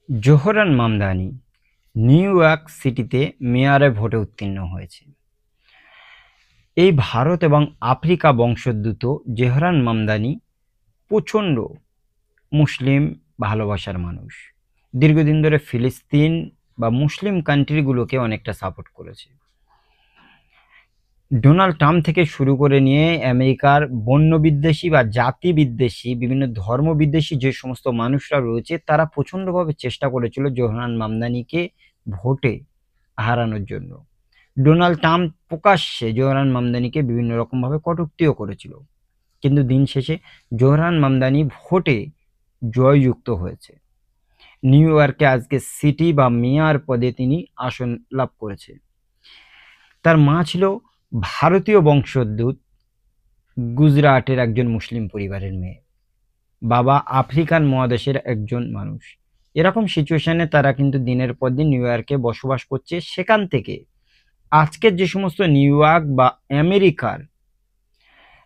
Zohran Mamdani new York সিটিতে মেয়রে ভোটে উত্তীর্ণ হয়েছে। এই ভারত এবং আফ্রিকা বংশোদ্ভূত জোহরান মামদানি প্রচণ্ড মুসলিম ভালোবাসার মানুষ। দীর্ঘদিন ধরে ফিলিস্তিন বা মুসলিম কান্ট্রিগুলোকে অনেকটা সাপোর্ট করেছে। ডোনাল্ড ট্রাম্প থেকে শুরু করে নিয়ে আমেরিকার বন্য বিদ্বেষী বা জাতি বিদ্বেষী, বিভিন্ন ধর্ম বিদ্বেষী যে সমস্ত মানুষরা রয়েছে, তারা প্রচণ্ডভাবে চেষ্টা করেছিল জোহরান মামদানিকে ভোটে হারানোর জন্য। ডোনাল্ড ট্রাম্প প্রকাশ্যে জোহরান মামদানিকে বিভিন্ন রকমভাবে কটূক্তিও করেছিল, কিন্তু দিন শেষে জোহরান মামদানি ভোটে জয়যুক্ত হয়েছে। নিউ ইয়র্কে আজকে সিটি বা মেয়র পদে তিনি আসন লাভ করেছে। তার মা ছিল ভারতীয় বংশোদ্ভূত গুজরাটের একজন মুসলিম পরিবারের মেয়ে, বাবা আফ্রিকান মহাদেশের একজন মানুষ। এরকম সিচুয়েশনে তারা কিন্তু দিনের পর দিন নিউ ইয়র্কে বসবাস করছে। সেখান থেকে আজকের যে সমস্ত নিউ ইয়র্ক বা আমেরিকার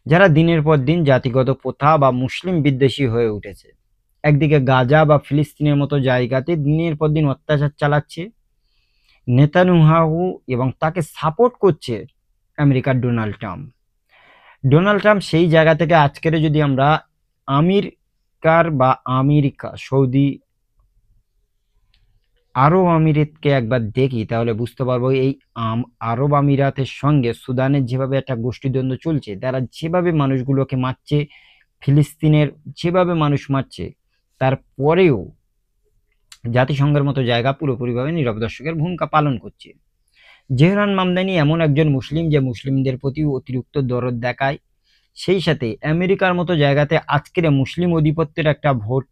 যারা দিনের পর দিন জাতিগত প্রথা বা মুসলিম বিদ্বেষী হয়ে উঠেছে, একদিকে গাজা বা ফিলিস্তিনের মতো জায়গাতে দিনের পর দিন অত্যাচার চালাচ্ছে নেতানিয়াহু, এবং তাকে সাপোর্ট করছে আমেরিকার ডোনাল্ড ট্রাম্প। ডোনাল্ড ট্রাম্প সেই জায়গা থেকে আজকের যদি আমরা আমেরিকা সৌদি আরব আমিরাতকে একবার দেখি, তাহলে বুঝতে পারবো এই আরব আমিরাতের সঙ্গে সুদানের যেভাবে একটা গোষ্ঠীদ্বন্দ্ব চলছে, তারা যেভাবে মানুষগুলোকে মারছে, ফিলিস্তিনের যেভাবে মানুষ মারছে, তারপরেও জাতিসংঘের মতো জায়গা পুরোপুরিভাবে নীরব দর্শকের ভূমিকা পালন করছে। জোহরান মামদানি এমন একজন মুসলিম যে মুসলিমদের প্রতি অতিরিক্ত দরদ দেখায়। সেই সাথে আমেরিকার মতো জায়গাতে আজকের মুসলিম আধিপত্যের একটা ভোট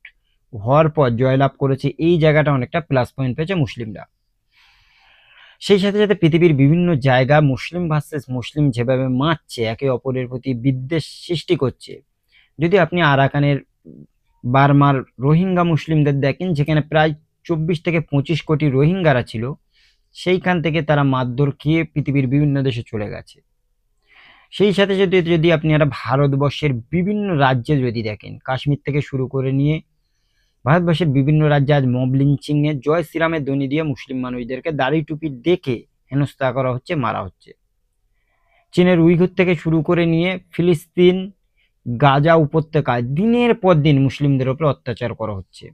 হওয়ার পর জয়লাভ করেছে। এই জায়গাটা অনেকটা প্লাস পয়েন্ট পেয়েছে মুসলিমরা। সেই সাথে সাথে পৃথিবীর বিভিন্ন জায়গা মুসলিম ভার্সেস মুসলিম যেভাবে মারছে, একে অপরের প্রতি বিদ্বেষ সৃষ্টি করছে। যদি আপনি আরাকানের বার্মার রোহিঙ্গা মুসলিমদের দেখেন, যেখানে প্রায় 24 থেকে 25 কোটি রোহিঙ্গারা ছিল, সেইখান থেকে তারা মারধর খেয়ে পৃথিবীর বিভিন্ন দেশে চলে গেছে। সেই সাথে যদি আপনি একটা ভারতবর্ষের বিভিন্ন রাজ্যে যদি দেখেন, কাশ্মীর থেকে শুরু করে নিয়ে ভারতবর্ষের বিভিন্ন রাজ্যে আজ মব লিঞ্চিং এ জয় শ্রীরামের ধ্বনি দিয়ে মুসলিম মানুষদেরকে দাড়ি টুপি দেখে হেনস্থা করা হচ্ছে, মারা হচ্ছে। চীনের উইঘুর থেকে শুরু করে নিয়ে ফিলিস্তিন, গাজা উপত্যকায় দিনের পর দিন মুসলিমদের উপর অত্যাচার করা হচ্ছে।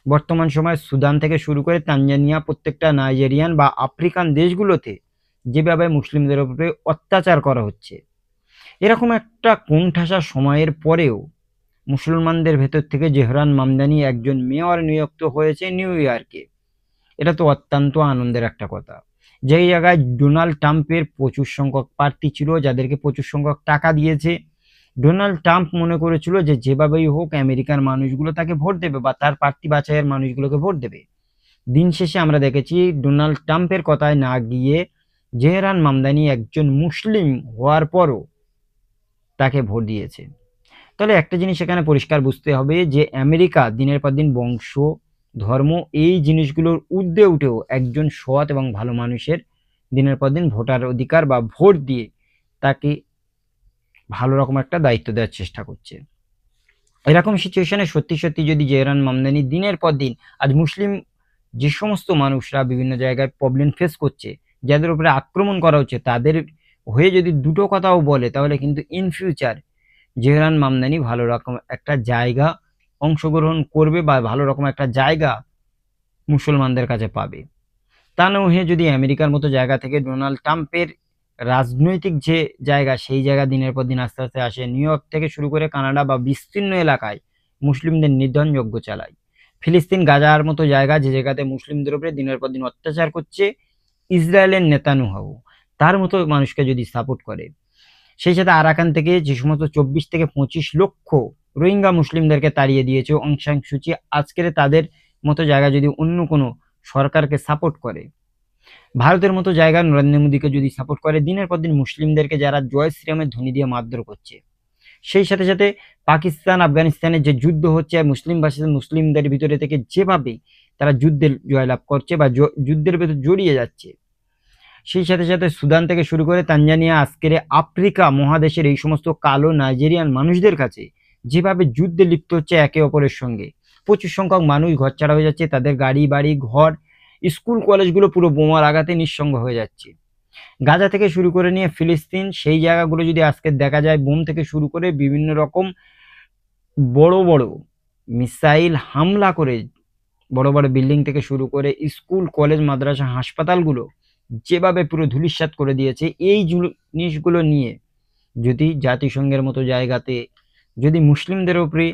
বর্তমান সময়ে সুদান থেকে শুরু করে তানজানিয়া, প্রত্যেকটা নাইজেরিয়ান বা আফ্রিকান দেশগুলোতে যেভাবে মুসলিমদের উপরে অত্যাচার করা হচ্ছে, এরকম একটা কোণঠাসা সময়ের পরেও মুসলমানদের ভেতর থেকে জোহরান মামদানি একজন মেয়র নিযুক্ত হয়েছে নিউ ইয়র্কে। এটা তো অত্যন্ত আনন্দের একটা কথা। যেই জায়গায় ডোনাল্ড ট্রাম্পের প্রচুর সংখ্যক প্রার্থী ছিল, যাদেরকে প্রচুর সংখ্যক টাকা দিয়েছে, ডোনাল্ড ট্রাম্প মনে করেছিল যে যেভাবেই হোক আমেরিকার মানুষগুলো তাকে ভোট দেবে বা তার প্রার্থী বাছাইয়ের মানুষগুলোকে ভোট দেবে। দিন শেষে আমরা দেখেছি ডোনাল্ড ট্রাম্পের কথায় না গিয়ে জোহরান মামদানি একজন মুসলিম হওয়ার পরও তাকে ভোট দিয়েছে। তাহলে একটা জিনিস এখানে পরিষ্কার বুঝতে হবে যে আমেরিকা দিনের পর দিন বংশ, ধর্ম, এই জিনিসগুলোর ঊর্ধ্বে উঠেও একজন সৎ এবং ভালো মানুষের দিনের পর দিন ভোটার অধিকার বা ভোট দিয়ে তাকে ভালো রকম একটা দায়িত্ব দেওয়ার চেষ্টা করছে। এরকম সিচুয়েশনে সত্যি সত্যি যদি জোহরান মামদানি দিনের পর দিন আজ মুসলিম যে সমস্ত মানুষরা বিভিন্ন জায়গায় প্রবলেম ফেস করছে, যাদের উপরে আক্রমণ করা হচ্ছে, তাদের হয়ে যদি দুটো কথাও বলে, তাহলে কিন্তু ইন ফিউচার জোহরান মামদানি ভালো রকম একটা জায়গা অংশগ্রহণ করবে বা ভালো রকম একটা জায়গা মুসলমানদের কাছে পাবে। তা না হয়ে যদি আমেরিকার মতো জায়গা থেকে ডোনাল্ড ট্রাম্পের রাজনৈতিক যে জায়গা, সেই জায়গা দিনের পর দিন আস্তে আস্তে আসে। নিউ ইয়র্ক থেকে শুরু করে কানাডা বা বিস্তীর্ণ এলাকায় মুসলিমদের নিধনযজ্ঞ চালায়। ফিলিস্তিন, গাজার মতো জায়গা, যে জায়গাতে মুসলিমদের উপরে দিনের পর দিন অত্যাচার করছে ইসরায়েলের নেতানিয়াহু, তার মতো মানুষকে যদি সাপোর্ট করে। সেই সাথে আরাকান থেকে যে সমস্ত 24 থেকে 25 লক্ষ রোহিঙ্গা মুসলিমদেরকে তাড়িয়ে দিয়েছে অং সান সুচি, আজকের তাদের মতো জায়গা যদি অন্য কোনো সরকারকে সাপোর্ট করে, ভারতের মতো জায়গা নরেন্দ্র মোদীকে যদি সাপোর্ট করে, দিনের পর দিন মুসলিমদেরকে যারা জয় শ্রীরামের ধ্বনি দিয়ে মারধর করছে, সেই সাথে সাথে পাকিস্তান আফগানিস্তানের যে যুদ্ধ হচ্ছে, মুসলিম ভার্সেস মুসলিমদের ভিতরে থেকে যেভাবে তারা যুদ্ধের জয়লাভ করছে বা যুদ্ধের ভেতর জড়িয়ে যাচ্ছে, সেই সাথে সাথে সুদান থেকে শুরু করে তানজানিয়া, আজকের আফ্রিকা মহাদেশের এই সমস্ত কালো নাইজেরিয়ান মানুষদের কাছে যেভাবে যুদ্ধে লিপ্ত হচ্ছে একে অপরের সঙ্গে, প্রচুর সংখ্যক মানুষ ঘরছাড়া হয়ে যাচ্ছে, তাদের গাড়ি বাড়ি ঘর স্কুল কলেজগুলো পুরো বোমার আঘাতে নিঃসঙ্গ হয়ে যাচ্ছে। গাজা থেকে শুরু করে নিয়ে ফিলিস্তিন সেই জায়গাগুলো যদি আজকে দেখা যায়, বোম থেকে শুরু করে বিভিন্ন রকম বড় বড় মিসাইল হামলা করে বড় বড় বিল্ডিং থেকে শুরু করে স্কুল কলেজ মাদ্রাসা হাসপাতালগুলো যেভাবে পুরো ধূলিসাৎ করে দিয়েছে, এই জিনিসগুলো নিয়ে যদি জাতিসংঘের মতো জায়গাতে যদি মুসলিমদের উপরে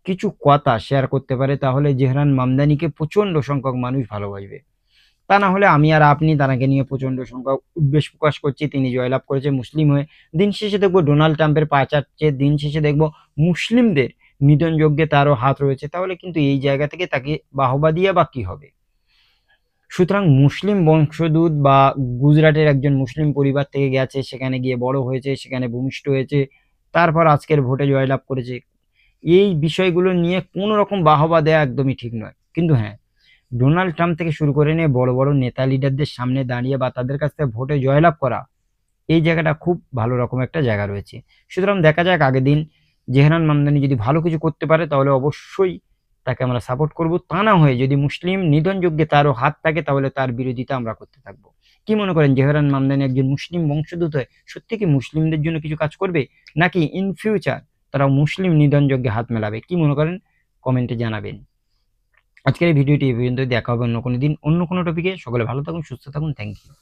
কিছু কথা শেয়ার করতে পারে, তাহলে জেহরান মামদানিকে প্রচন্ড সংখ্যক মানুষ ভালোবাসবে। তা না হলে আমি আর আপনি তাকে নিয়ে প্রচন্ড সংখ্যক উদ্বেগ প্রকাশ করছি, তিনি জয়লাভ করেছে মুসলিম হয়ে। দিন শেষে দেখবো ডোনাল্ড ট্রাম্পের পা চাটছে, দিন শেষে দেখবো মুসলিমদের নিধন যজ্ঞে তারও হাত রয়েছে, তাহলে কিন্তু এই জায়গা থেকে তাকে বাহবা দিয়ে বা কি হবে। সুতরাং মুসলিম বংশোদ্ভূত বা গুজরাটের একজন মুসলিম পরিবার থেকে গেছে, সেখানে গিয়ে বড় হয়েছে, সেখানে ভূমিষ্ঠ হয়েছে, তারপর আজকের ভোটে জয়লাভ করেছে, এই বিষয়গুলো নিয়ে কোনো রকম বাহবা দেওয়া একদমই ঠিক নয়। কিন্তু হ্যাঁ, ডোনাল্ড ট্রাম্প থেকে শুরু করে নিয়ে বড় বড় নেতা লিডারদের সামনে দাঁড়িয়ে বা তাদের কাছ থেকে ভোটে জয়লাভ করা, এই জায়গাটা খুব ভালো রকম একটা জায়গা রয়েছে। সুতরাং দেখা যাক আগের দিন জেহরান মামদানি যদি ভালো কিছু করতে পারে তাহলে অবশ্যই তাকে আমরা সাপোর্ট করব। তা না হয়ে যদি মুসলিম নিধন যজ্ঞে তারও হাত থাকে তাহলে তার বিরোধিতা আমরা করতে থাকবো। কি মনে করেন, জেহরান মামদানি একজন মুসলিম বংশোদ্ভূত হয়ে সত্যি কি মুসলিমদের জন্য কিছু কাজ করবে, নাকি ইন ফিউচার তারা মুসলিম নিধন যজ্ঞে হাত মেলাবে? কি মনে করেন কমেন্টে জানাবেন। আজকের এই ভিডিওটি এই পর্যন্ত, দেখা হবে অন্য কোনো দিন অন্য কোনো টপিকে। সকলে ভালো থাকুন, সুস্থ থাকুন, থ্যাংক ইউ।